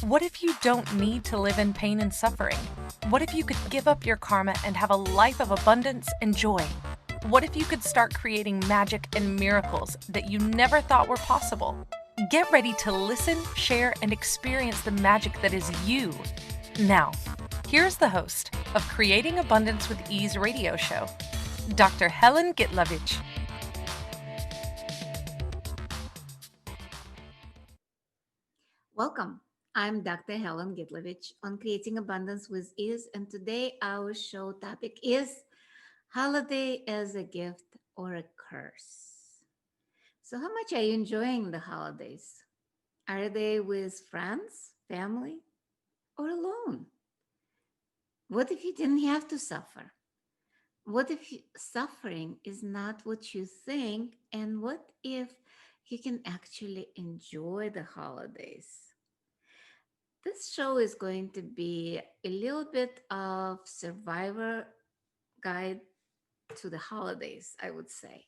What if you don't need to live in pain and suffering? What if you could give up your karma and have a life of abundance and joy? What if you could start creating magic and miracles that you never thought were possible? Get ready to listen, share, and experience the magic that is you. Now, here's the host of Creating Abundance with Ease radio show, Dr. Helen Gitlevich. Welcome. I'm Dr. Helen Gitlevich on Creating Abundance with Ease, and today our show topic is holiday as a gift or a curse. So, how much are you enjoying the holidays? Are they with friends, family, or alone? What if you didn't have to suffer? What if suffering is not what you think? And what if you can actually enjoy the holidays? This show is going to be a little bit of survivor guide to the holidays, I would say.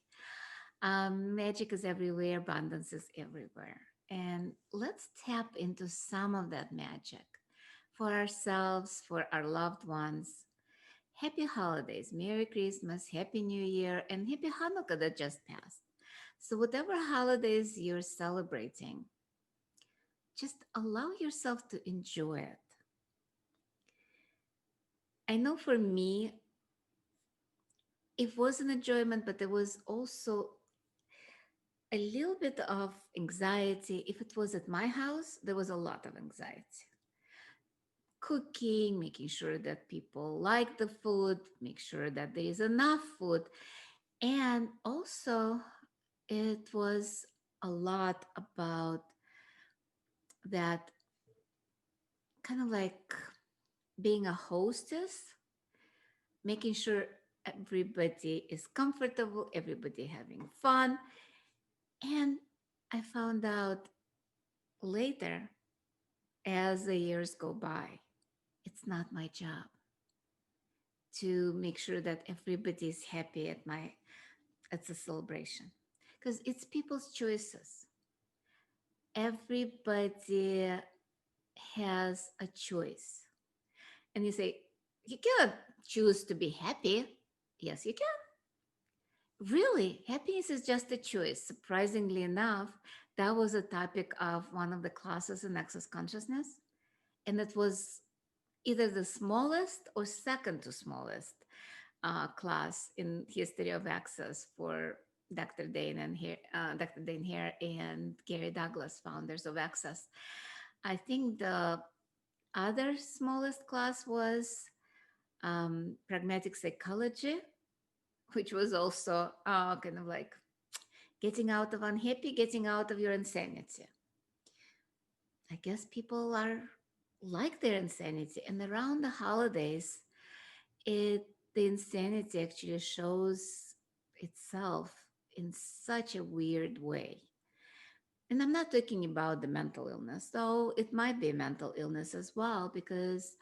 Magic is everywhere, abundance is everywhere. And let's tap into some of that magic for ourselves, for our loved ones. Happy holidays, Merry Christmas, Happy New Year, and Happy Hanukkah that just passed. So, whatever holidays you're celebrating, just allow yourself to enjoy it. I know for me, it was an enjoyment, but there was also a little bit of anxiety. If it was at my house, there was a lot of anxiety. Cooking, making sure that people like the food, make sure that there is enough food. And also, it was a lot about that kind of like being a hostess, making sure everybody is comfortable, everybody having fun. And I found out later, as the years go by, it's not my job to make sure that everybody is happy at the celebration, because it's people's choices. Everybody has a choice. And you say, you cannot choose to be happy. Yes, you can. Really, happiness is just a choice. Surprisingly enough, that was a topic of one of the classes in Access Consciousness. And it was either the smallest or second to smallest class in history of access for Dr. Dane Hare and Gary Douglas, founders of Access. I think the other smallest class was pragmatic psychology, which was also kind of like getting out of unhappy, getting out of your insanity. I guess people are like their insanity, and around the holidays, it the insanity actually shows itself in such a weird way. And I'm not talking about the mental illness, though it might be a mental illness as well, because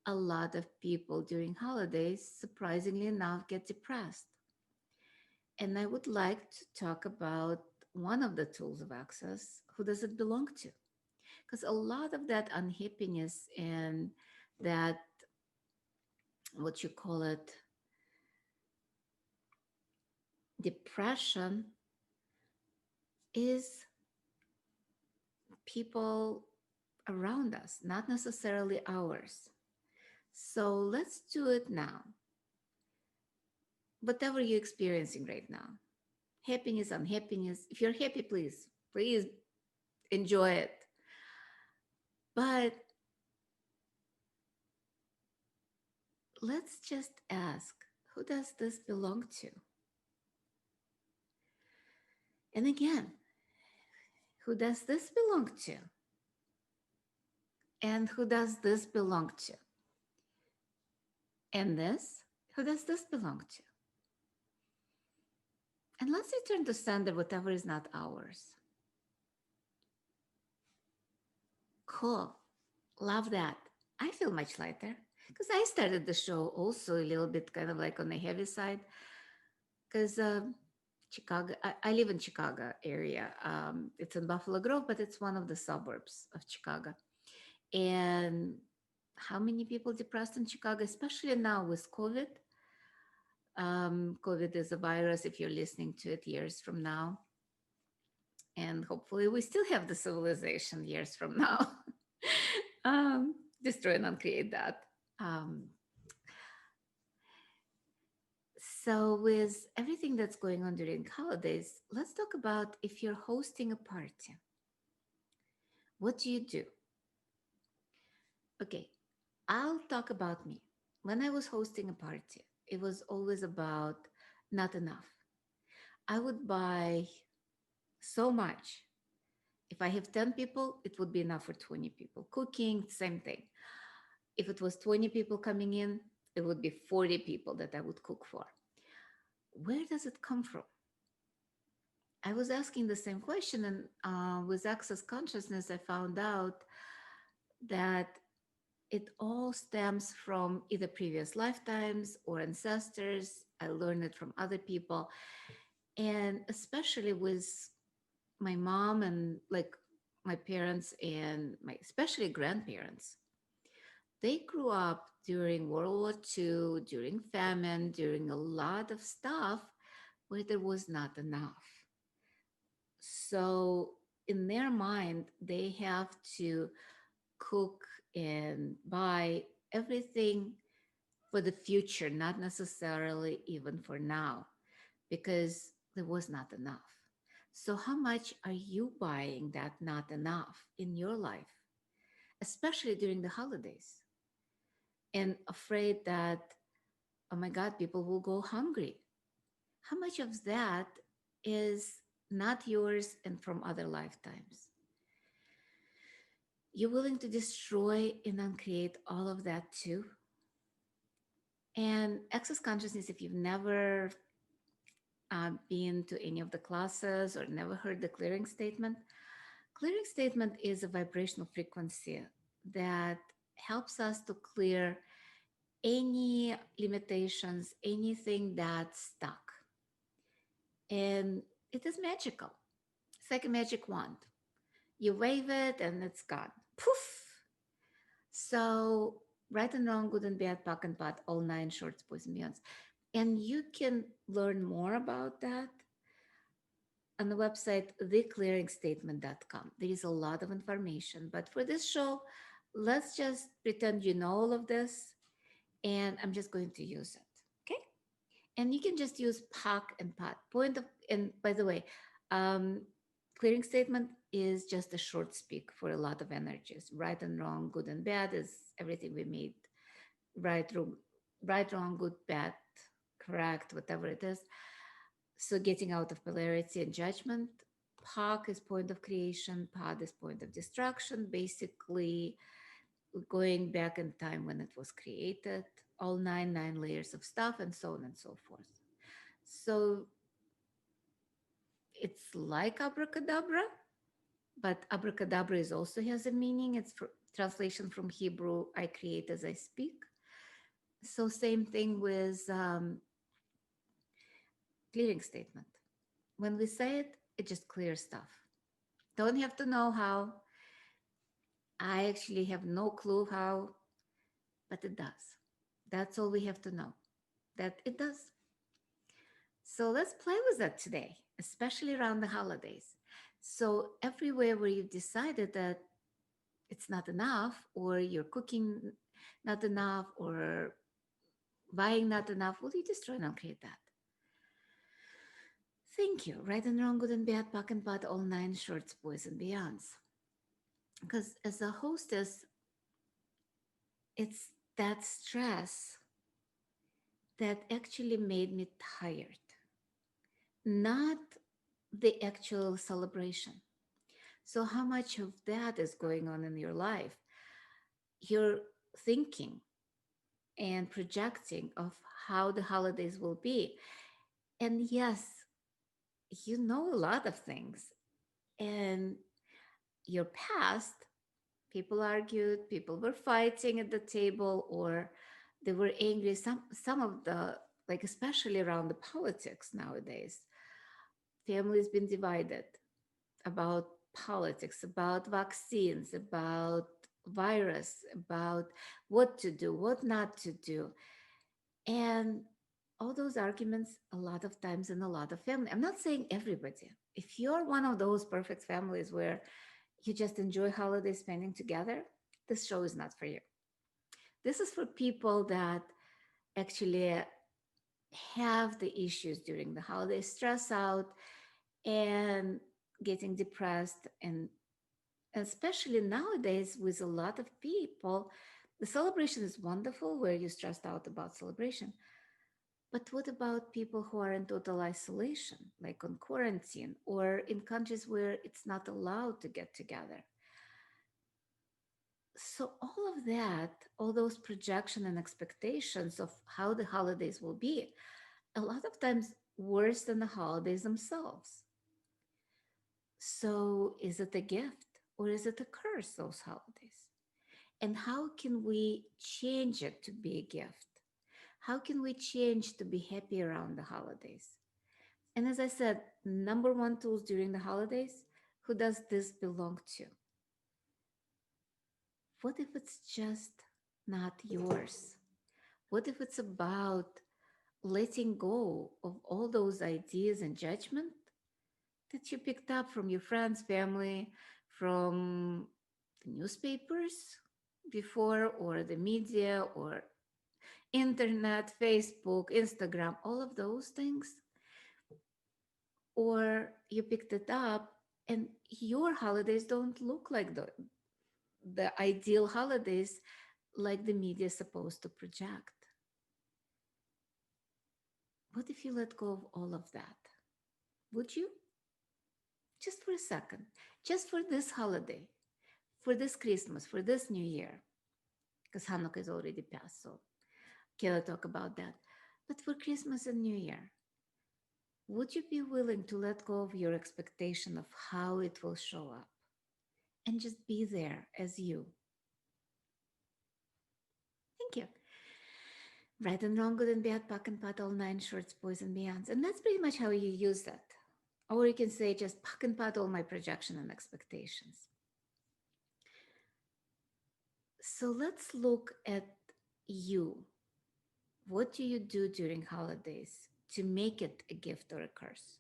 a lot of people during holidays, surprisingly enough, get depressed. And I would like to talk about one of the tools of access. Who does it belong to? Because a lot of that unhappiness and that, what you call it, depression is people around us, not necessarily ours. So let's do it now. Whatever you're experiencing right now, happiness, unhappiness, if you're happy, please enjoy it. But let's just ask, who does this belong to? And again, who does this belong to? And who does this belong to? And this, who does this belong to? And let's return to sender whatever is not ours. Cool. Love that. I feel much lighter because I started the show also a little bit kind of like on the heavy side because Chicago, I live in Chicago area. It's in Buffalo Grove, but it's one of the suburbs of Chicago. And how many people depressed in Chicago, especially now with COVID? COVID is a virus if you're listening to it years from now. And hopefully we still have the civilization years from now. Destroy and uncreate that. Um, so with everything that's going on during holidays, let's talk about if you're hosting a party. What do you do? Okay, I'll talk about me. When I was hosting a party, it was always about not enough. I would buy so much. If I have 10 people, it would be enough for 20 people. Cooking, same thing. If it was 20 people coming in, it would be 40 people that I would cook for. Where does it come from? I was asking the same question, and with Access Consciousness, I found out that it all stems from either previous lifetimes or ancestors. I learned it from other people. And especially with my mom and like my parents and my especially grandparents, they grew up during World War II, during famine, during a lot of stuff where there was not enough. So in their mind, they have to cook and buy everything for the future, not necessarily even for now, because there was not enough. So, how much are you buying that not enough in your life, especially during the holidays? And afraid that, oh my God, people will go hungry. How much of that is not yours and from other lifetimes? You're willing to destroy and uncreate all of that too? And access consciousness, if you've never been to any of the classes or never heard the clearing statement is a vibrational frequency that helps us to clear any limitations, anything that's stuck. And it is magical. It's like a magic wand. You wave it and it's gone. Poof. So, right and wrong, good and bad, POC and pot, all nine shorts, boys and beyonds. And you can learn more about that on the website, theclearingstatement.com. There is a lot of information. But for this show, let's just pretend you know all of this, and I'm just going to use it. Okay? And you can just use POC and pot. Point of, and by the way, um, clearing statement is just a short speak for a lot of energies. Right and wrong, good and bad is everything we made. Right, wrong, right, wrong, good, bad, correct, whatever it is. So getting out of polarity and judgment. POC is point of creation, POD is point of destruction. Basically, going back in time when it was created, all nine layers of stuff, and so on and so forth. So it's like abracadabra, but abracadabra is also has a meaning. It's translation from Hebrew, I create as I speak. So same thing with clearing statement. When we say it, it just clears stuff. Don't have to know how. I actually have no clue how, but it does. That's all we have to know, that it does. So let's play with that today, especially around the holidays. So everywhere where you've decided that it's not enough, or you're cooking not enough, or buying not enough, will you destroy and uncreate that? Thank you. Right and wrong, good and bad, POC and pot, all nine shorts, boys and beyonds. Because as a hostess, it's that stress that actually made me tired, not the actual celebration. So, how much of that is going on in your life? You're thinking and projecting of how the holidays will be. And yes, you know a lot of things. And your past, people argued, people were fighting at the table, or they were angry. Some of the, like especially around the politics nowadays, families been divided about politics, about vaccines, about virus about what to do, what not to do. And all those arguments, a lot of times in a lot of family. I'm not saying everybody. If you're one of those perfect families where you just enjoy holidays spending together, this show is not for you. This is for people that actually have the issues during the holidays, stress out and getting depressed. And especially nowadays, with a lot of people, the celebration is wonderful where you're stressed out about celebration. But what about people who are in total isolation, like on quarantine or in countries where it's not allowed to get together? So, all of that, all those projection and expectations of how the holidays will be, a lot of times worse than the holidays themselves. So, is it a gift or is it a curse, those holidays? And how can we change it to be a gift? How can we change to be happy around the holidays? And as I said, number one tools during the holidays, who does this belong to? What if it's just not yours? What if it's about letting go of all those ideas and judgment that you picked up from your friends, family, from the newspapers before, or the media, or internet, Facebook, Instagram, all of those things? Or you picked it up and your holidays don't look like the ideal holidays like the media is supposed to project. What if you let go of all of that? Would you? Just for a second, just for this holiday, for this Christmas, for this New Year, because Hanukkah is already past, so cannot talk about that. But for Christmas and New Year, would you be willing to let go of your expectation of how it will show up and just be there as you? Thank you. Right and wrong, good and bad, pack and pat, all nine shorts, boys and beyonds. And that's pretty much how you use that. Or you can say just pack and pat all my projection and expectations. So let's look at you. What do you do during holidays to make it a gift or a curse?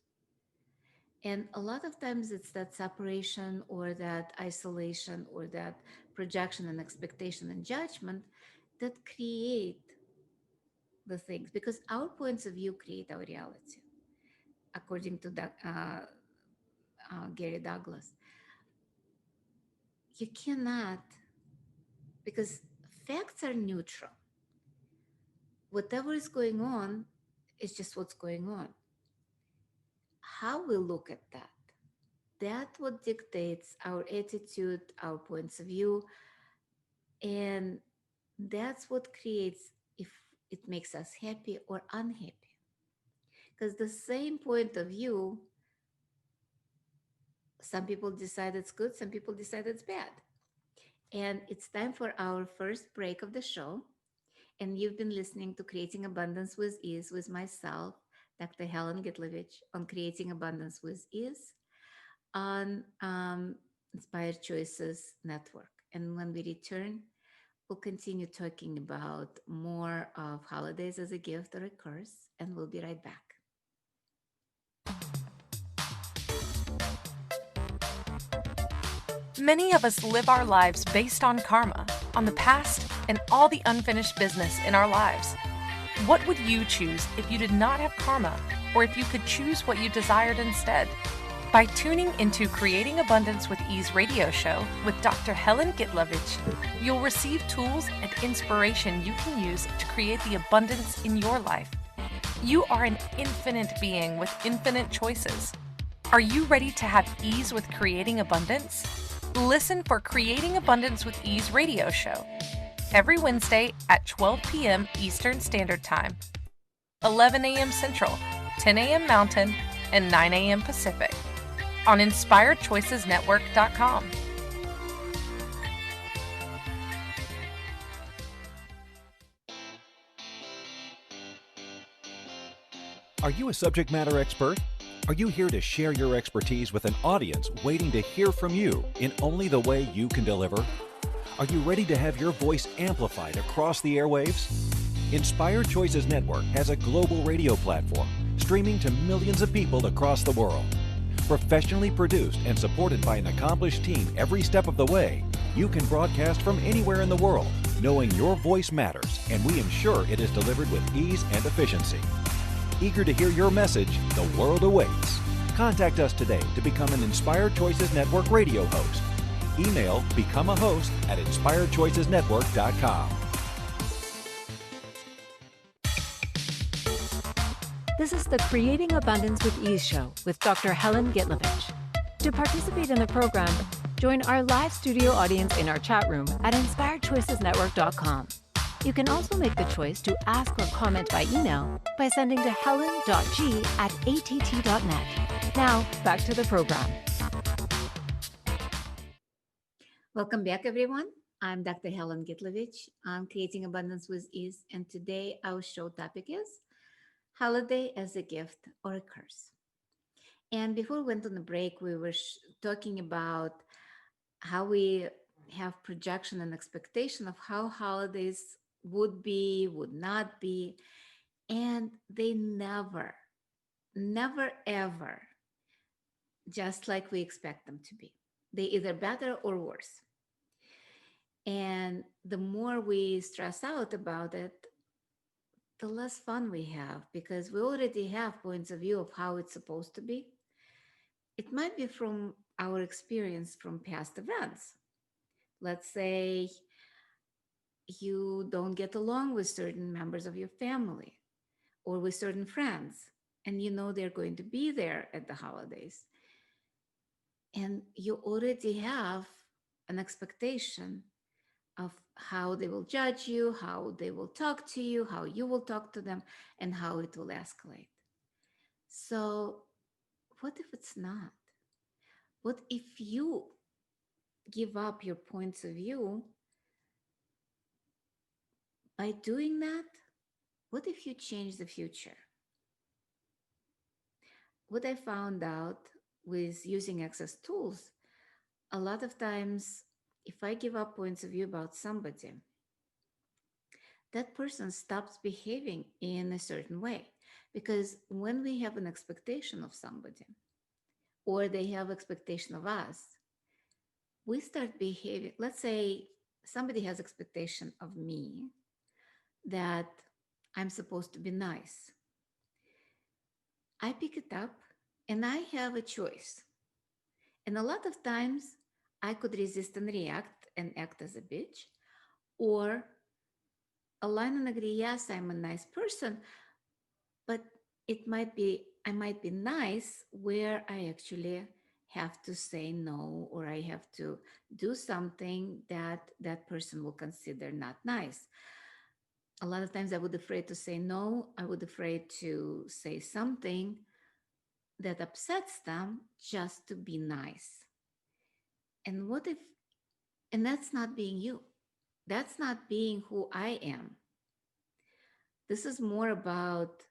And a lot of times it's that separation or that isolation or that projection and expectation and judgment that create the things, because our points of view create our reality, according to Gary Douglas. You cannot, because facts are neutral. Whatever is going on is just what's going on. How we look at that what dictates our attitude, our points of view, and that's what creates if it makes us happy or unhappy. Because the same point of view, some people decide it's good, some people decide it's bad. And it's time for our first break of the show. And you've been listening to Creating Abundance with Ease with myself, Dr. Helen Gitlevich, on Creating Abundance with Ease on Inspired Choices Network. And when we return, we'll continue talking about more of holidays as a gift or a curse, and we'll be right back. Many of us live our lives based on karma, on the past, and all the unfinished business in our lives. What would you choose if you did not have karma, or if you could choose what you desired instead? By tuning into Creating Abundance with Ease radio show with Dr. Helen Gitlevich, you'll receive tools and inspiration you can use to create the abundance in your life. You are an infinite being with infinite choices. Are you ready to have ease with creating abundance? Listen for Creating Abundance with Ease radio show every Wednesday at 12 p.m. Eastern Standard Time, 11 a.m. Central, 10 a.m. Mountain, and 9 a.m. Pacific on InspiredChoicesNetwork.com. Are you a subject matter expert? Are you here to share your expertise with an audience waiting to hear from you in only the way you can deliver? Are you ready to have your voice amplified across the airwaves? Inspired Choices Network has a global radio platform streaming to millions of people across the world. Professionally produced and supported by an accomplished team every step of the way, you can broadcast from anywhere in the world, knowing your voice matters, and we ensure it is delivered with ease and efficiency. Eager to hear your message, the world awaits. Contact us today to become an Inspired Choices Network radio host. Email becomeahost@inspiredchoicesnetwork.com. This is the Creating Abundance with Ease show with Dr. Helen Gitlevich. To participate in the program, join our live studio audience in our chat room at inspiredchoicesnetwork.com. You can also make the choice to ask or comment by email by sending to helen.g@att.net. Now, back to the program. Welcome back, everyone. I'm Dr. Helen Gitlevich. I'm Creating Abundance with Ease, and today our show topic is holiday as a gift or a curse. And before we went on the break, we were talking about how we have projection and expectation of how holidays would be, would not be, and they never, ever just like we expect them to be. They either better or worse. And the more we stress out about it, the less fun we have, because we already have points of view of how it's supposed to be. It might be from our experience from past events. Let's say you don't get along with certain members of your family or with certain friends, and you know they're going to be there at the holidays. And you already have an expectation of how they will judge you, how they will talk to you, how you will talk to them, and how it will escalate. So what if it's not? What if you give up your points of view? By doing that, what if you change the future? What I found out with using Access tools, a lot of times, if I give up points of view about somebody, that person stops behaving in a certain way. Because when we have an expectation of somebody, or they have expectation of us, we start behaving. Let's say somebody has expectation of me that I'm supposed to be nice. I pick it up and I have a choice. And a lot of times I could resist and react and act as a bitch, or align and agree, yes, I'm a nice person, but I might be nice where I actually have to say no, or I have to do something that that person will consider not nice. A lot of times I would afraid to say no. I would afraid to say something that upsets them just to be nice. And what if, and that's not being you. That's not being who I am. This is more about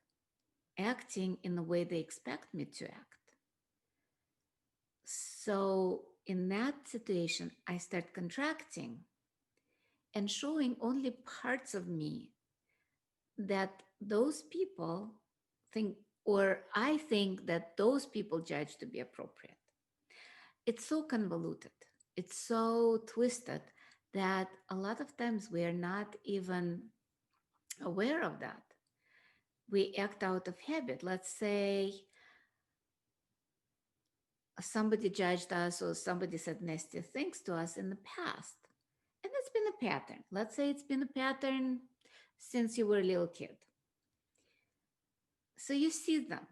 acting in the way they expect me to act. So in that situation, I start contracting and showing only parts of me that those people think, or I think that those people judge to be appropriate. It's so convoluted. It's so twisted that a lot of times we are not even aware of that. We act out of habit. Let's say somebody judged us or somebody said nasty things to us in the past. And it's been a pattern. Let's say it's been a pattern since you were a little kid. So you see them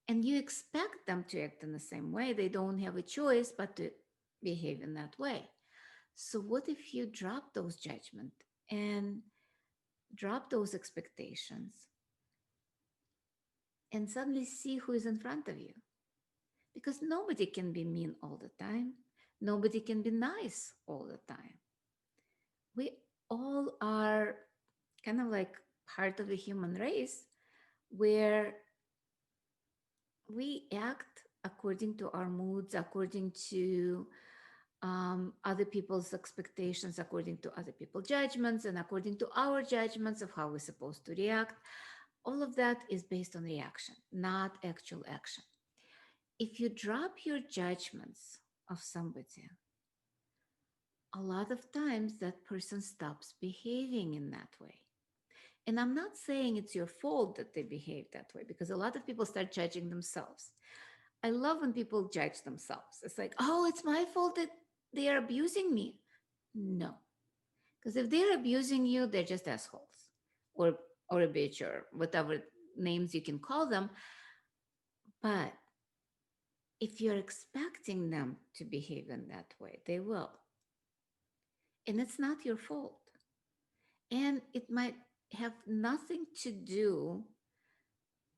and you expect them to act in the same way. They don't have a choice but to behave in that way. So what if you drop those judgments and drop those expectations and suddenly see who is in front of you? Because nobody can be mean all the time. Nobody can be nice all the time. We all are kind of like part of the human race where we act according to our moods, according to other people's expectations according to other people's judgments and according to our judgments of how we're supposed to react. All of that is based on reaction, not actual action. If you drop your judgments of somebody, a lot of times that person stops behaving in that way. And I'm not saying it's your fault that they behave that way, because a lot of people start judging themselves. I love when people judge themselves. It's like, oh, it's my fault that they are abusing me. No, because if they're abusing you, they're just assholes or a bitch or whatever names you can call them. But if you're expecting them to behave in that way, they will. And it's not your fault. And it might have nothing to do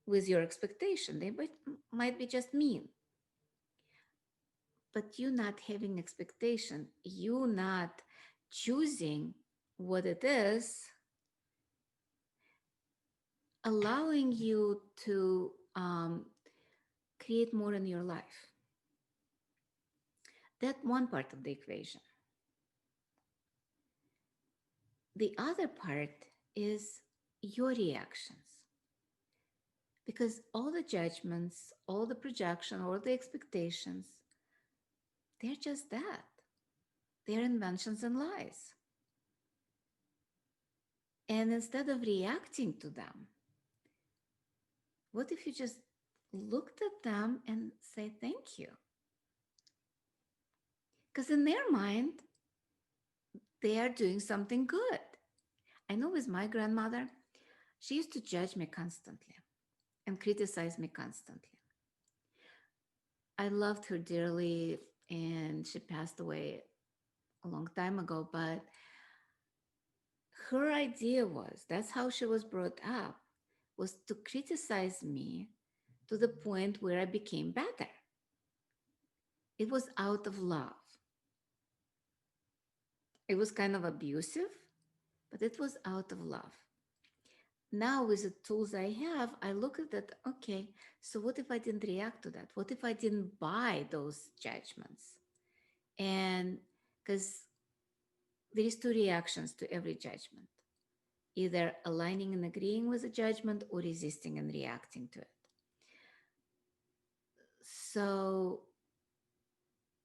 with your expectation. They might be just mean. But you not having expectation, you not choosing what it is, allowing you to create more in your life. That one part of the equation. The other part is your reactions. Because all the judgments, all the projection, all the expectations, they're just that. They're inventions and lies. And instead of reacting to them, what if you just looked at them and say thank you? Because in their mind, they are doing something good. I know with my grandmother, she used to judge me constantly and criticize me constantly. I loved her dearly, and she passed away a long time ago, but her idea was, that's how she was brought up, was to criticize me to the point where I became better. It was out of love. It was kind of abusive, but it was out of love. Now with the tools I have, I look at that, okay, so what if I didn't react to that? What if I didn't buy those judgments? And because there is two reactions to every judgment, either aligning and agreeing with the judgment or resisting and reacting to it. So,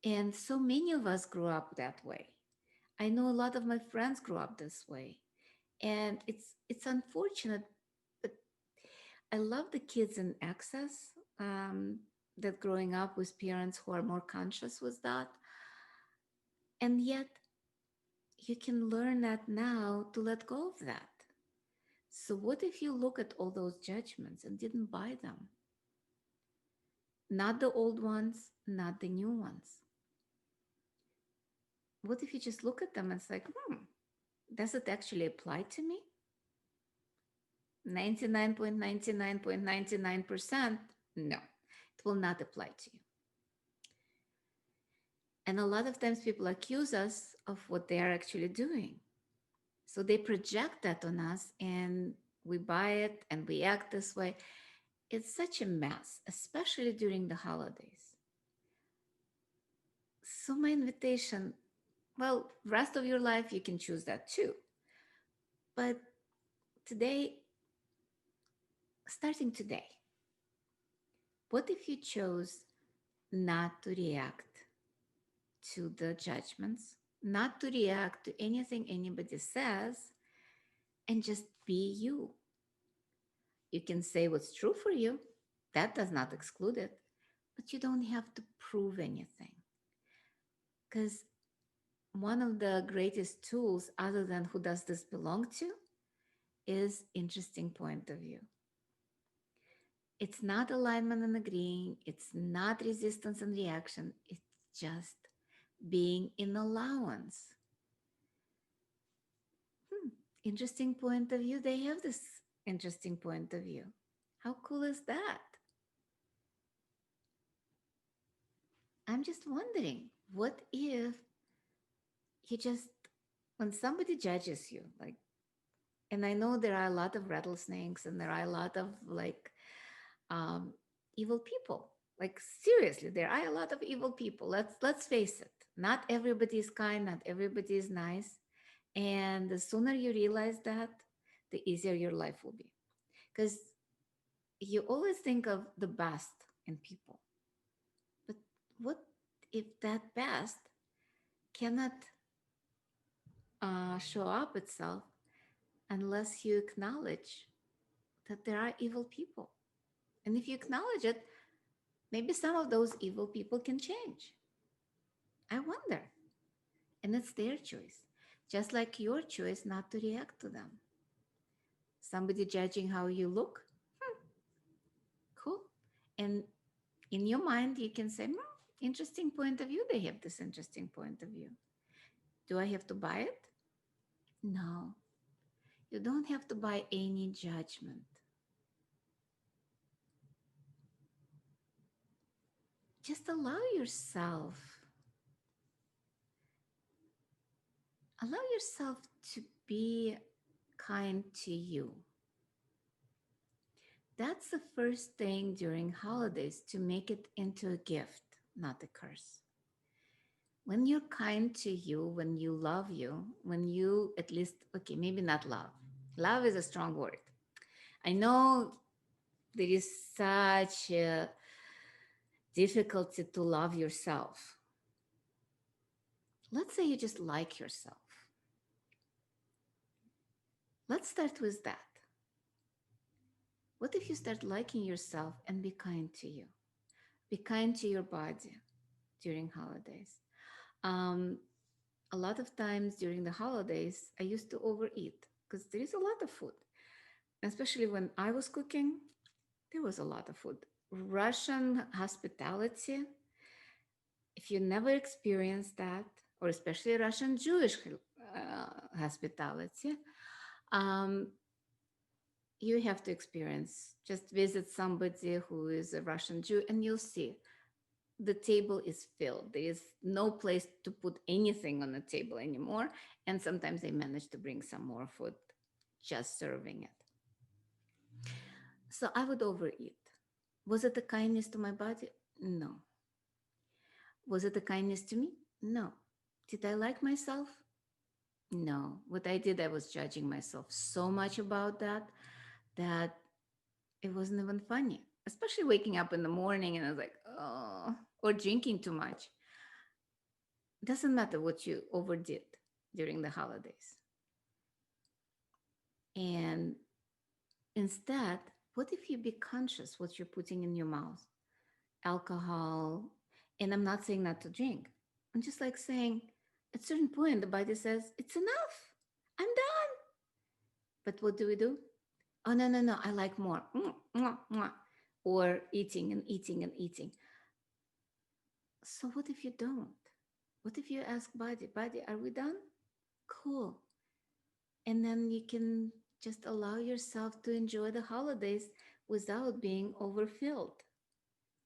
and so many of us grew up that way. I know a lot of my friends grew up this way. And it's unfortunate, but I love the kids in access that growing up with parents who are more conscious with that. And yet you can learn that now to let go of that. So what if you look at all those judgments and didn't buy them? Not the old ones, not the new ones. What if you just look at them and it's like, does it actually apply to me? 99.99.99%, no, it will not apply to you. And a lot of times people accuse us of what they are actually doing. So they project that on us and we buy it and we act this way. It's such a mess, especially during the holidays. So my invitation, well, rest of your life, you can choose that too. But today, starting today, what if you chose not to react to the judgments, not to react to anything anybody says, and just be you? You can say what's true for you. That does not exclude it. But you don't have to prove anything. Because one of the greatest tools, other than who does this belong to, is interesting point of view. It's not alignment and agreeing. It's not resistance and reaction. It's just being in allowance. Interesting point of view. They have this interesting point of view. How cool is that? I'm just wondering, what if you just, when somebody judges you, like, and I know there are a lot of rattlesnakes and there are a lot of like evil people Like seriously, there are a lot of evil people. Let's face it. Not everybody is kind, not everybody is nice. And the sooner you realize that, the easier your life will be. Because you always think of the best in people. But what if that best cannot show up itself unless you acknowledge that there are evil people? And if you acknowledge it, maybe some of those evil people can change. I wonder. And it's their choice, just like your choice not to react to them. Somebody judging how you look, cool. And in your mind, you can say, interesting point of view. They have this interesting point of view. Do I have to buy it? No. You don't have to buy any judgment. Just allow yourself to be kind to you. That's the first thing during holidays, to make it into a gift, not a curse. When you're kind to you, when you love you, when you at least, okay, maybe not love. Love is a strong word. I know there is such a difficulty to love yourself. Let's say you just like yourself. Let's start with that. What if you start liking yourself and be kind to you? Be kind to your body during holidays. A lot of times during the holidays, I used to overeat because there is a lot of food. Especially when I was cooking, there was a lot of food. Russian hospitality, if you never experienced that, or especially Russian Jewish hospitality, you have to experience. Just visit somebody who is a Russian Jew and you'll see the table is filled. There is no place to put anything on the table anymore. And sometimes they manage to bring some more food, just serving it. So I would overeat. Was it a kindness to my body? No. Was it a kindness to me? No. Did I like myself? No. What I did, I was judging myself so much about that it wasn't even funny. Especially waking up in the morning and I was like, oh, or drinking too much. Doesn't matter what you overdid during the holidays. And instead, what if you be conscious what you're putting in your mouth? Alcohol. And I'm not saying not to drink. I'm just like saying, at a certain point, the body says, it's enough. I'm done. But what do? Oh, no, I like more. Or eating and eating and eating. So what if you don't? What if you ask body, are we done? Cool. And then you can just allow yourself to enjoy the holidays without being overfilled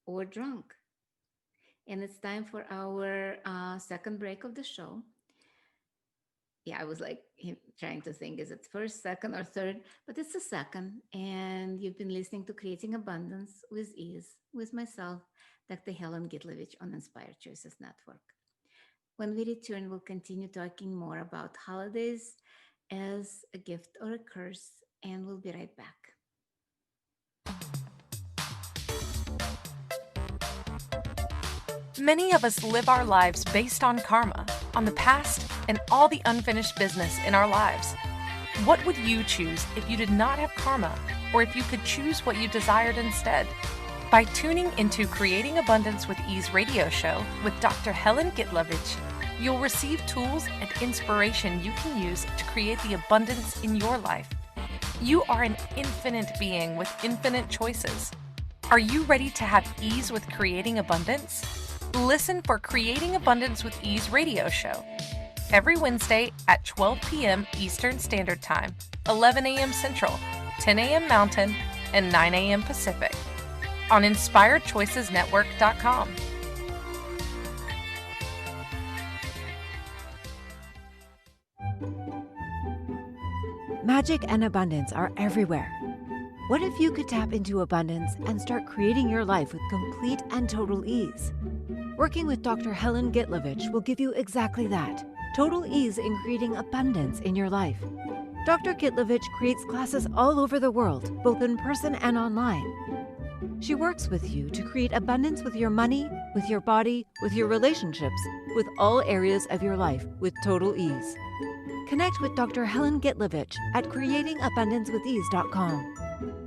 or drunk. And it's time for our second break of the show. Yeah, I was like trying to think, is it first, second, or third? But it's the second. And you've been listening to Creating Abundance with Ease with myself, Dr. Helen Gitlevich on Inspired Choices Network. When we return, we'll continue talking more about holidays as a gift or a curse, and we'll be right back. Many of us live our lives based on karma, on the past, and all the unfinished business in our lives. What would you choose if you did not have karma, or if you could choose what you desired instead? By tuning into Creating Abundance with Ease radio show with Dr. Helen Gitlevich, you'll receive tools and inspiration you can use to create the abundance in your life. You are an infinite being with infinite choices. Are you ready to have ease with creating abundance? Listen for Creating Abundance with Ease radio show every Wednesday at 12 p.m. Eastern Standard Time, 11 a.m. Central, 10 a.m. Mountain, and 9 a.m. Pacific on InspiredChoicesNetwork.com. Magic and abundance are everywhere. What if you could tap into abundance and start creating your life with complete and total ease? Working with Dr. Helen Gitlevich will give you exactly that, total ease in creating abundance in your life. Dr. Gitlevich creates classes all over the world, both in person and online. She works with you to create abundance with your money, with your body, with your relationships, with all areas of your life with total ease. Connect with Dr. Helen Gitlevich at creatingabundancewithease.com.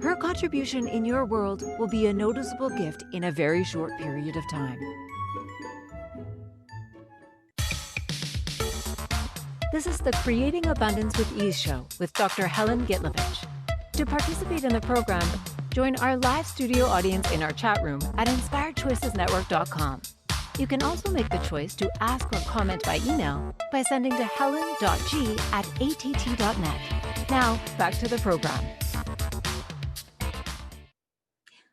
Her contribution in your world will be a noticeable gift in a very short period of time. This is the Creating Abundance with Ease show with Dr. Helen Gitlevich. To participate in the program, join our live studio audience in our chat room at inspiredchoicesnetwork.com. You can also make the choice to ask or comment by email by sending to helen.g@att.net. Now, back to the program.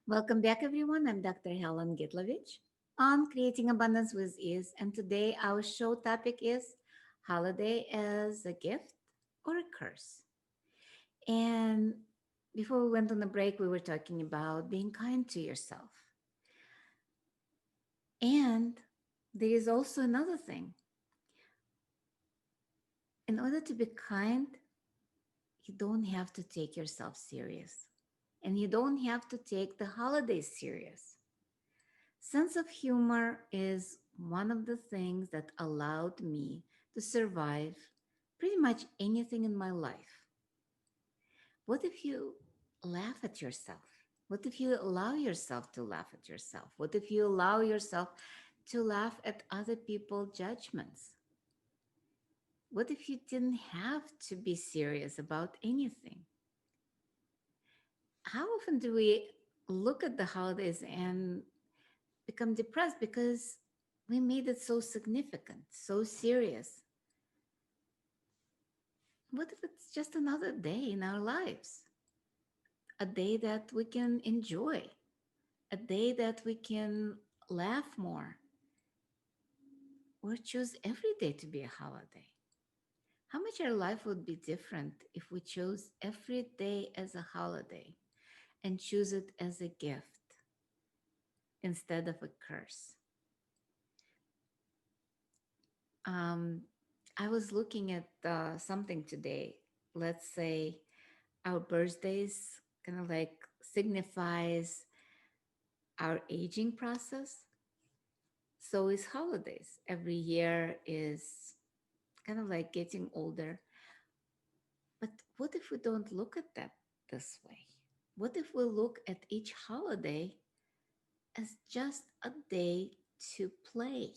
Welcome back, everyone. I'm Dr. Helen Gitlevich on Creating Abundance with Ease. And today our show topic is holiday as a gift or a curse. And before we went on the break, we were talking about being kind to yourself. And there is also another thing. In order to be kind, you don't have to take yourself serious. And you don't have to take the holidays serious. Sense of humor is one of the things that allowed me to survive pretty much anything in my life. What if you laugh at yourself? What if you allow yourself to laugh at yourself? What if you allow yourself to laugh at other people's judgments? What if you didn't have to be serious about anything? How often do we look at the holidays and become depressed because we made it so significant, so serious? What if it's just another day in our lives? A day that we can enjoy, a day that we can laugh more, or choose every day to be a holiday? How much our life would be different if we chose every day as a holiday and choose it as a gift instead of a curse? I was looking at something today. Let's say our birthdays kind of like signifies our aging process. So is holidays. Every year is kind of like getting older. But what if we don't look at that this way? What if we look at each holiday as just a day to play?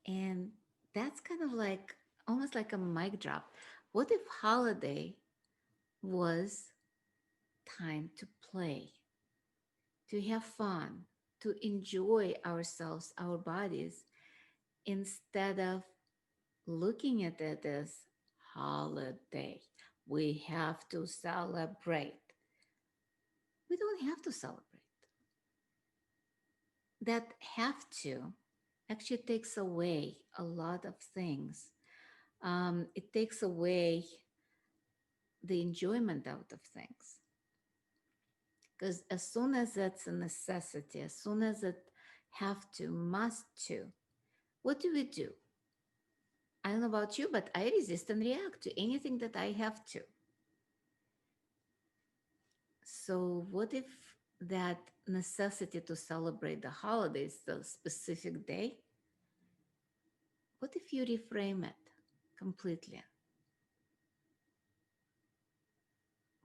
And that's kind of like almost like a mic drop. What if holiday was time to play, to have fun, to enjoy ourselves, our bodies, instead of looking at it as holiday? We have to celebrate. We don't have to celebrate. That have to actually takes away a lot of things. It takes away the enjoyment out of things. Because as soon as that's a necessity, as soon as it have to, must to, what do we do? I don't know about you, but I resist and react to anything that I have to. So what if that necessity to celebrate the holidays, the specific day, what if you reframe it completely?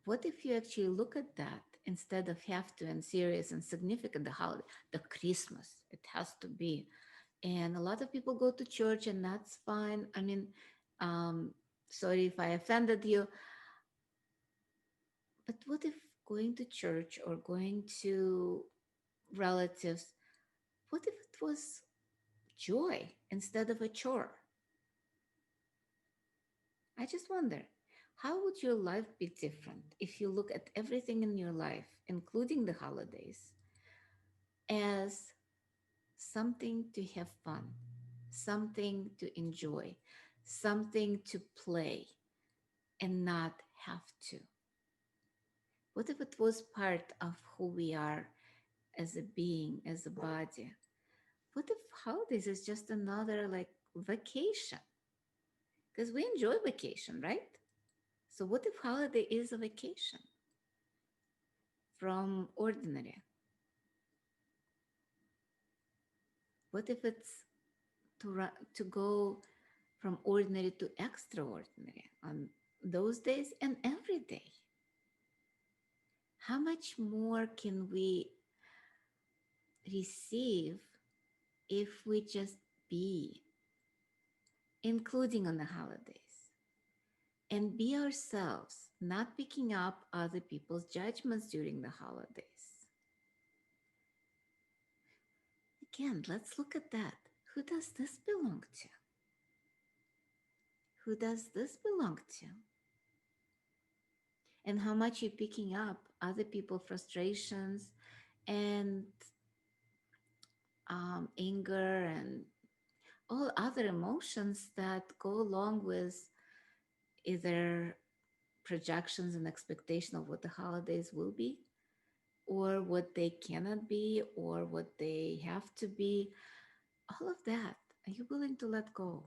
What if you actually look at that instead of have to and serious and significant, the holiday, the Christmas, it has to be. And a lot of people go to church and that's fine. I mean, sorry if I offended you, but what if going to church or going to relatives, what if it was joy instead of a chore? I just wonder, how would your life be different if you look at everything in your life, including the holidays, as something to have fun, something to enjoy, something to play, and not have to? What if it was part of who we are as a being, as a body? What if holidays is just another like vacation? Because we enjoy vacation, right? So what if holiday is a vacation from ordinary? What if it's to go from ordinary to extraordinary on those days and every day? How much more can we receive if we just be, including on the holidays, and be ourselves, not picking up other people's judgments during the holidays? Again, let's look at that. Who does this belong to? Who does this belong to? And how much you're picking up other people's frustrations and anger and all other emotions that go along with either projections and expectation of what the holidays will be, or what they cannot be, or what they have to be. All of that. Are you willing to let go?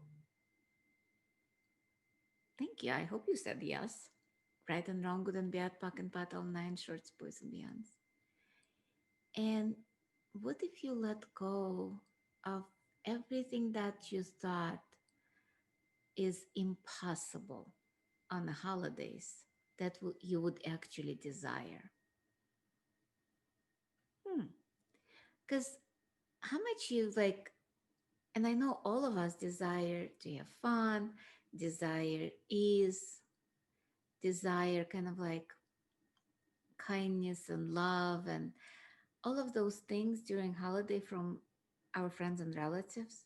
Thank you. I hope you said yes. Right and wrong, good and bad, PAC and PAT, all nine shorts, boys and beyonds. And what if you let go of everything that you thought is impossible on the holidays that you would actually desire? Because how much you like, and I know all of us desire to have fun, desire ease, desire kind of like kindness and love and all of those things during holiday from our friends and relatives.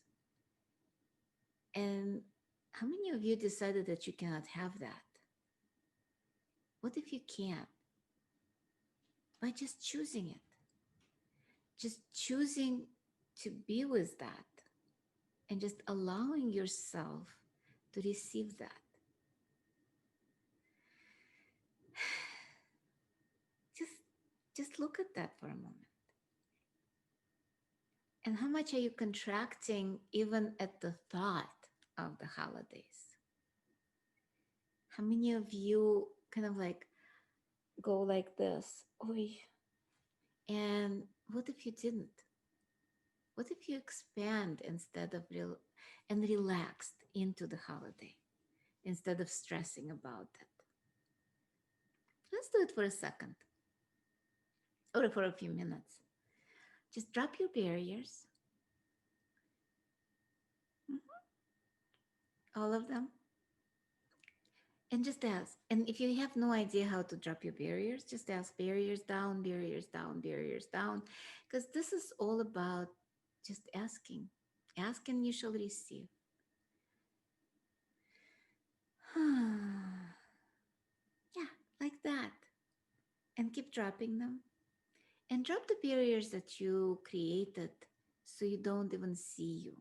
And how many of you decided that you cannot have that? What if you can? By just choosing it, just choosing to be with that and just allowing yourself to receive that. Just look at that for a moment. And how much are you contracting even at the thought of the holidays? How many of you kind of like go like this? Oy. And what if you didn't? What if you expand instead of and relaxed into the holiday instead of stressing about it? Let's do it for a second or for a few minutes. Just drop your barriers. All of them. And just ask. And if you have no idea how to drop your barriers, just ask barriers down, barriers down, barriers down. Because this is all about just asking. Ask and you shall receive. Yeah, like that. And keep dropping them. And drop the barriers that you created so you don't even see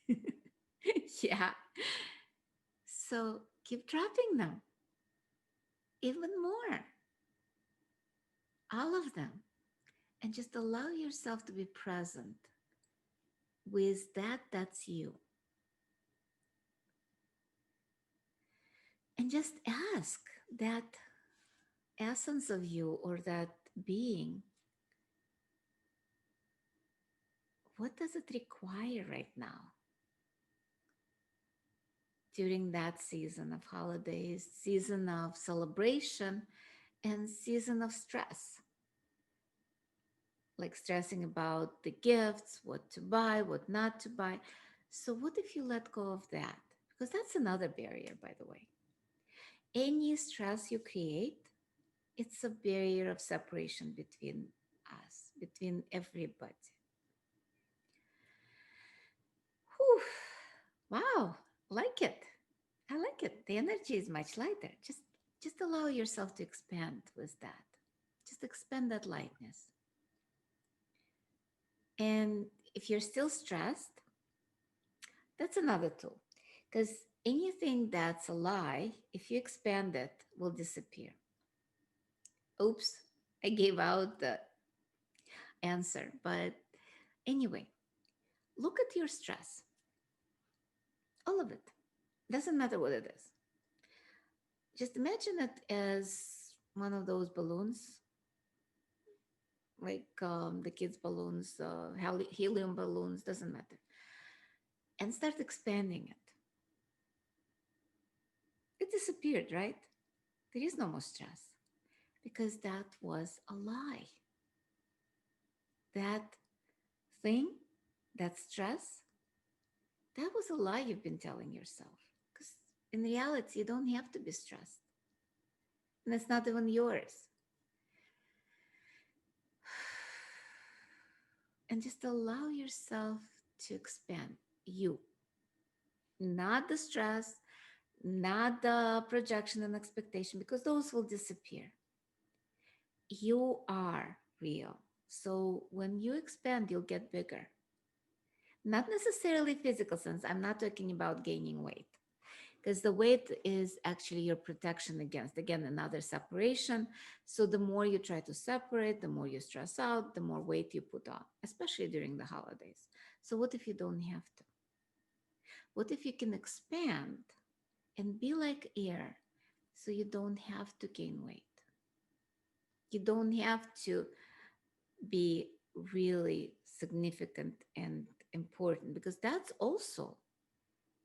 you. Yeah. So keep dropping them. Even more. All of them. And just allow yourself to be present with that's you. And just ask that essence of you or that being, what does it require right now? During that season of holidays, season of celebration, and season of stress. Like stressing about the gifts, what to buy, what not to buy. So what if you let go of that? Because that's another barrier, by the way. Any stress you create, it's a barrier of separation between us, between everybody. Whew. Wow, like it. I like it. The energy is much lighter. Just allow yourself to expand with that. Just expand that lightness. And if you're still stressed, that's another tool. Because anything that's a lie, if you expand it, will disappear. Oops, I gave out the answer. But anyway, look at your stress, all of it. Doesn't matter what it is. Just imagine it as one of those balloons, like the kids' balloons, helium balloons, doesn't matter. And start expanding it. It disappeared, right? There is no more stress because that was a lie. That thing, that stress, that was a lie you've been telling yourself. Because in reality, you don't have to be stressed. And it's not even yours. And just allow yourself to expand you, not the stress, not the projection and expectation, because those will disappear. You are real. So when you expand, you'll get bigger. Not necessarily physical sense. I'm not talking about gaining weight, because the weight is actually your protection against, again, another separation. So the more you try to separate, the more you stress out, the more weight you put on, especially during the holidays. So what if you don't have to? What if you can expand and be like air so you don't have to gain weight? You don't have to be really significant and important, because that's also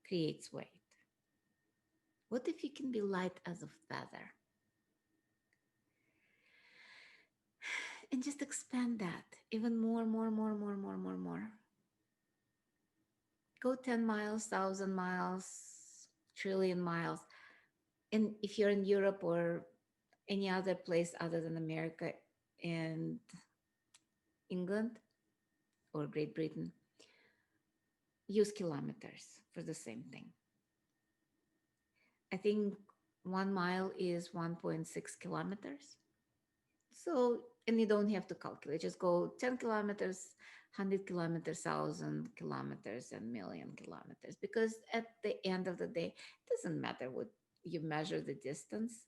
creates weight. What if you can be light as a feather? And just expand that even more, more, more, more, more, more, more. Go 10 miles, 1,000 miles, trillion miles. And if you're in Europe or any other place other than America and England or Great Britain, use kilometers for the same thing. I think 1 mile is 1.6 kilometers. So, and you don't have to calculate, just go 10 kilometers, 100 kilometers, 1,000 kilometers, and million kilometers. Because at the end of the day, it doesn't matter what you measure the distance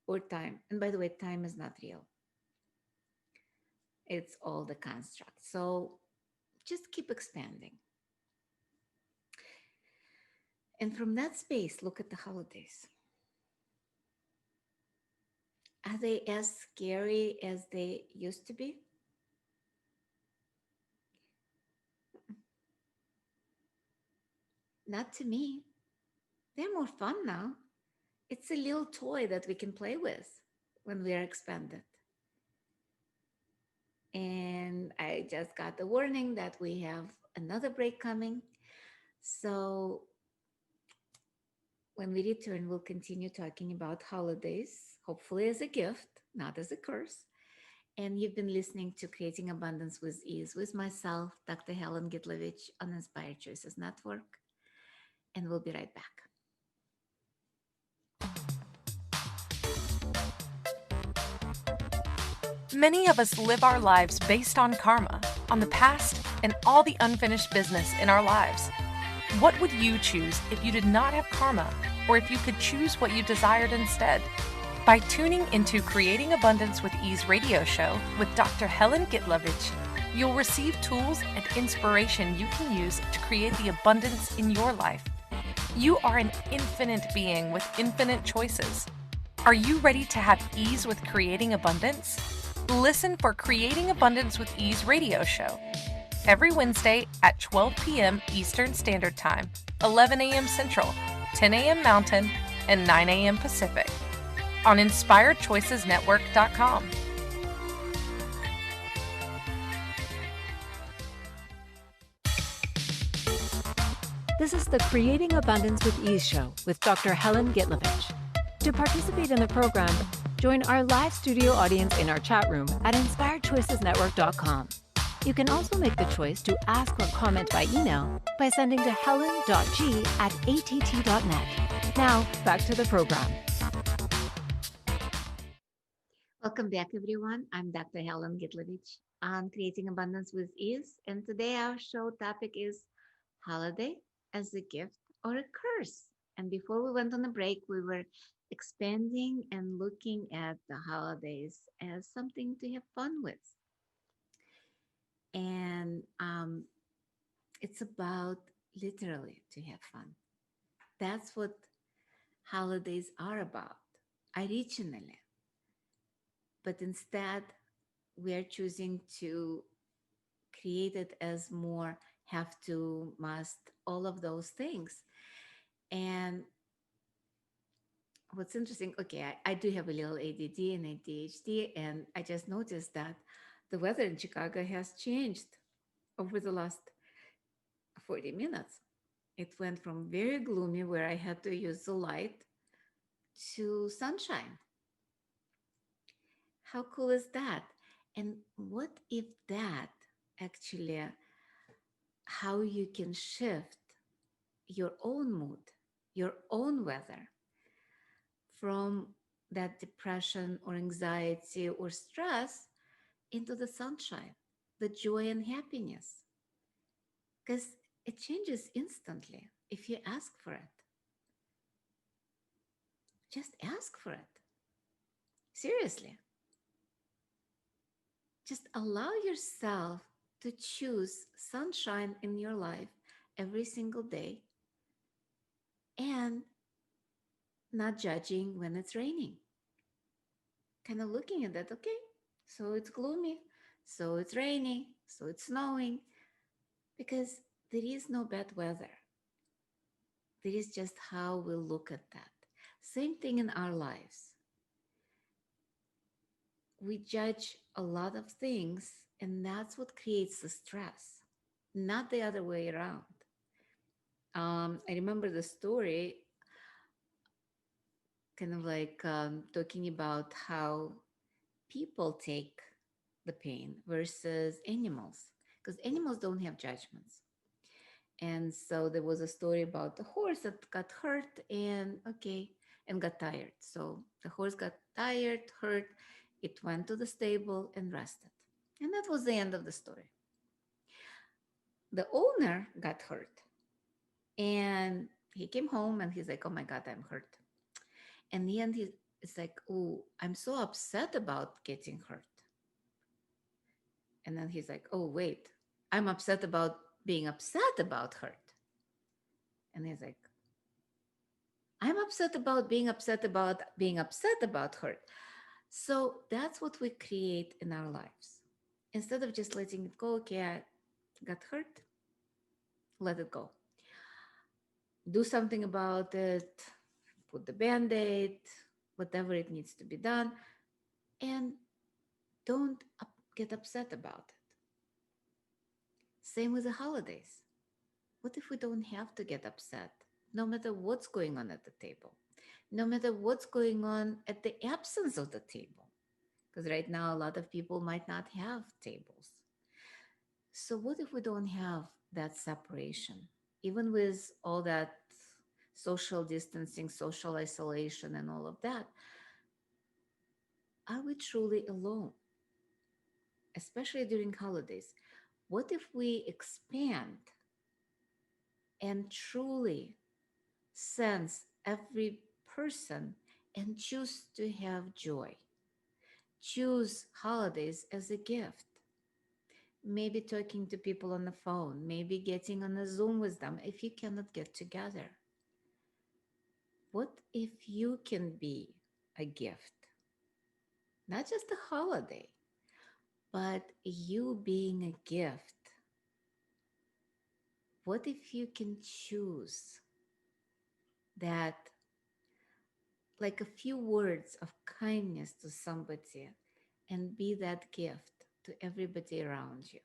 or time. And by the way, time is not real, it's all the construct. So just keep expanding. And from that space, look at the holidays. Are they as scary as they used to be? Not to me. They're more fun now. It's a little toy that we can play with when we are expanded. And I just got the warning that we have another break coming. So when we return, we'll continue talking about holidays, hopefully as a gift, not as a curse. And you've been listening to Creating Abundance with Ease with myself, Dr. Helen Gitlevich, on Inspired Choices Network. And we'll be right back. Many of us live our lives based on karma, on the past, and all the unfinished business in our lives. What would you choose if you did not have karma, or if you could choose what you desired instead? By tuning into Creating Abundance with Ease radio show with Dr. Helen Gitlevich, you'll receive tools and inspiration you can use to create the abundance in your life. You are an infinite being with infinite choices. Are you ready to have ease with creating abundance? Listen for Creating Abundance with Ease radio show every Wednesday at 12 p.m. Eastern Standard Time, 11 a.m. Central, 10 a.m. Mountain, and 9 a.m. Pacific on InspiredChoicesNetwork.com. This is the Creating Abundance with Ease show with Dr. Helen Gitlevich. To participate in the program, join our live studio audience in our chat room at InspiredChoicesNetwork.com. You can also make the choice to ask or comment by email by sending to helen.g@att.net. Now, back to the program. Welcome back, everyone. I'm Dr. Helen Gitlevich on Creating Abundance with Ease. And today our show topic is Holiday as a Gift or a curse. And before we went on a break, we were expanding and looking at the holidays as something to have fun with. And it's about literally to have fun. That's what holidays are about originally. But instead, we are choosing to create it as more have to, must, all of those things. And what's interesting, okay, I do have a little ADD and ADHD, and I just noticed that the weather in Chicago has changed over the last 40 minutes. It went from very gloomy, where I had to use the light, to sunshine. How cool is that? And what if that actually, how you can shift your own mood, your own weather from that depression or anxiety or stress into the sunshine, the joy and happiness? Because it changes instantly if you ask for it. Just ask for it. Seriously. Just allow yourself to choose sunshine in your life every single day and not judging when it's raining. Kind of looking at that, okay, so it's gloomy, so it's raining, so it's snowing, because there is no bad weather. There is just how we look at that. Same thing in our lives. We judge a lot of things, and that's what creates the stress, not the other way around. I remember the story, kind of like talking about how people take the pain versus animals, because animals don't have judgments. And so there was a story about the horse that got hurt and got tired. So the horse got tired, hurt, it went to the stable and rested. And that was the end of the story. The owner got hurt, and he came home and he's like, oh my God, I'm hurt. And in the end, it's like, oh, I'm so upset about getting hurt. And then he's like, oh, wait, I'm upset about being upset about hurt. And he's like, I'm upset about being upset about hurt. So that's what we create in our lives. Instead of just letting it go, okay, I got hurt, let it go. Do something about it, put the band-aid, whatever it needs to be done, and don't get upset about it. Same with the holidays. What if we don't have to get upset, no matter what's going on at the table, no matter what's going on at the absence of the table? Because right now, a lot of people might not have tables. So, what if we don't have that separation? Even with all that social distancing, social isolation, and all of that, are we truly alone? Especially during holidays. What if we expand and truly sense every person and choose to have joy? Choose holidays as a gift. Maybe talking to people on the phone, maybe getting on a Zoom with them if you cannot get together. What if you can be a gift? Not just a holiday, but you being a gift. What if you can choose that, like a few words of kindness to somebody, and be that gift to everybody around you?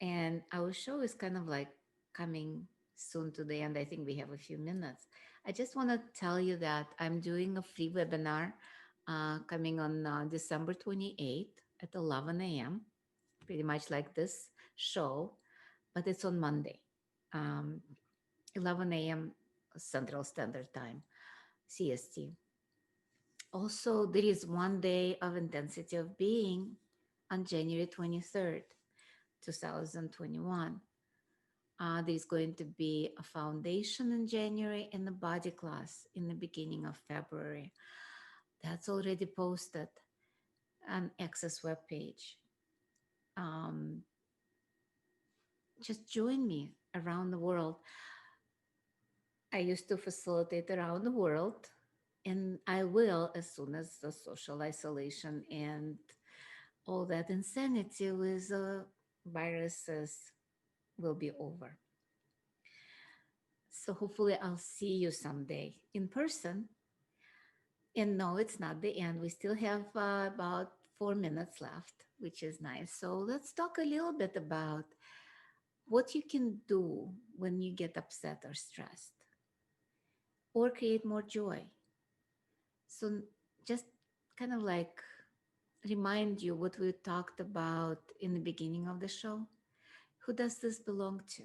And our show is kind of like coming soon to the end. I think we have a few minutes. I just want to tell you that I'm doing a free webinar coming on December 28th at 11 a.m., pretty much like this show, but it's on Monday, 11 a.m. Central Standard Time, CST. Also, there is one day of intensity of being on January 23rd, 2021. There's going to be a foundation in January and a body class in the beginning of February. That's already posted on Access webpage. Um, just join me around the world. I used to facilitate around the world, and I will as soon as the social isolation and all that insanity with viruses will be over. So hopefully I'll see you someday in person. And no, it's not the end. We still have about 4 minutes left, which is nice. So let's talk a little bit about what you can do when you get upset or stressed, or create more joy. So just kind of like remind you what we talked about in the beginning of the show. Who does this belong to?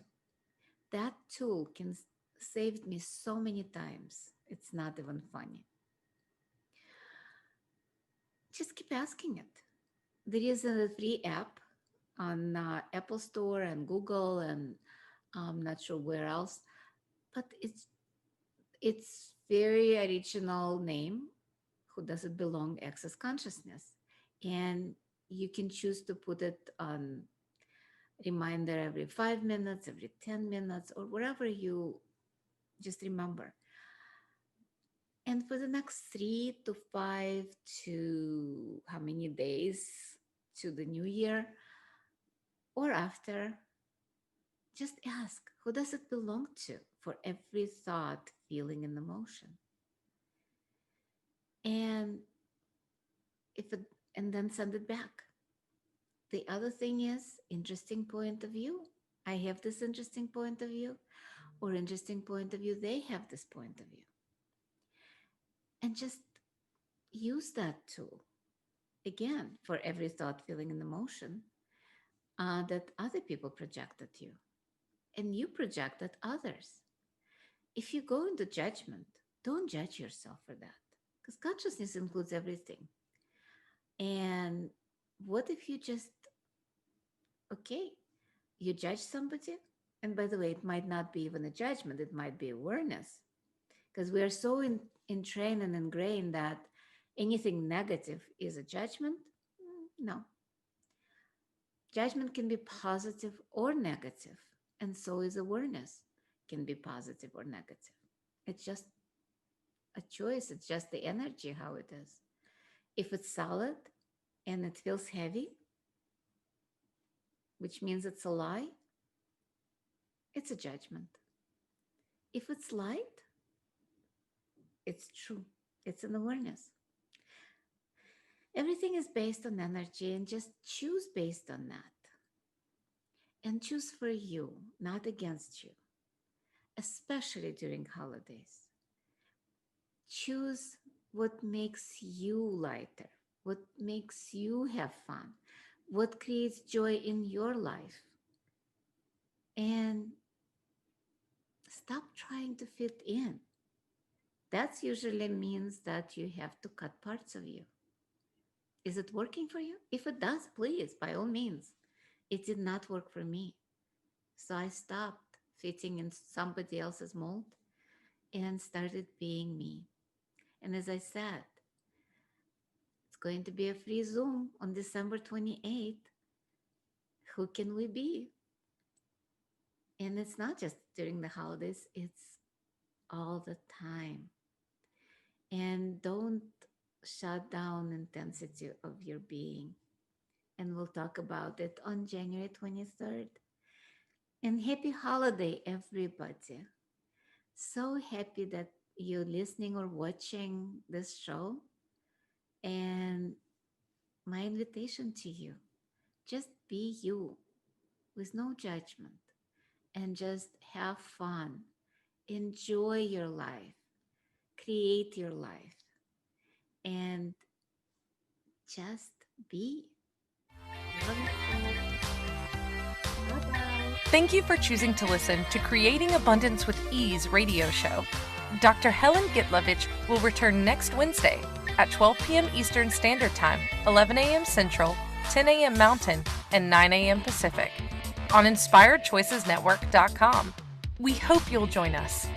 That tool can save me so many times. It's not even funny. Just keep asking it. There is a free app on Apple Store and Google, and I'm not sure where else, but it's very original name. Who does it belong? Access consciousness, and you can choose to put it on reminder every 5 minutes, every 10 minutes, or wherever you just remember. And for the next 3 to 5 to how many days to the new year or after, just ask, who does it belong to for every thought, feeling, and emotion? And and then send it back. The other thing is interesting point of view. I have this interesting point of view, or interesting point of view, they have this point of view. And just use that tool again for every thought, feeling, and emotion that other people project at you, and you project at others. If you go into judgment, don't judge yourself for that, because consciousness includes everything. And what if you just, okay, you judge somebody, and by the way, it might not be even a judgment, it might be awareness, because we are so entrained and ingrained that anything negative is a judgment. No. Judgment can be positive or negative, and so is awareness, can be positive or negative. It's just a choice. It's just the energy, how it is. If it's solid and it feels heavy, which means it's a lie, it's a judgment. If it's light, it's true. It's an awareness. Everything is based on energy, and just choose based on that. And choose for you, not against you, especially during holidays. Choose what makes you lighter, what makes you have fun, what creates joy in your life. And stop trying to fit in. That usually means that you have to cut parts of you. Is it working for you? If it does, please, by all means. It did not work for me. So I stopped fitting in somebody else's mold and started being me. And as I said, it's going to be a free Zoom on December 28th. Who can we be? And it's not just during the holidays, it's all the time. And don't shut down intensity of your being. And we'll talk about it on January 23rd. And happy holiday, everybody. So happy that you're listening or watching this show. And my invitation to you, just be you with no judgment, and just have fun. Enjoy your life. Create your life. And just be. Love you. Bye-bye. Thank you for choosing to listen to Creating Abundance with Ease radio show. Dr. Helen Gitlevich will return next Wednesday at 12 p.m. Eastern Standard Time, 11 a.m. Central, 10 a.m. Mountain, and 9 a.m. Pacific. on InspiredChoicesNetwork.com. We hope you'll join us.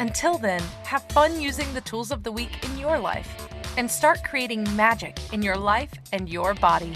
Until then, have fun using the tools of the week in your life and start creating magic in your life and your body.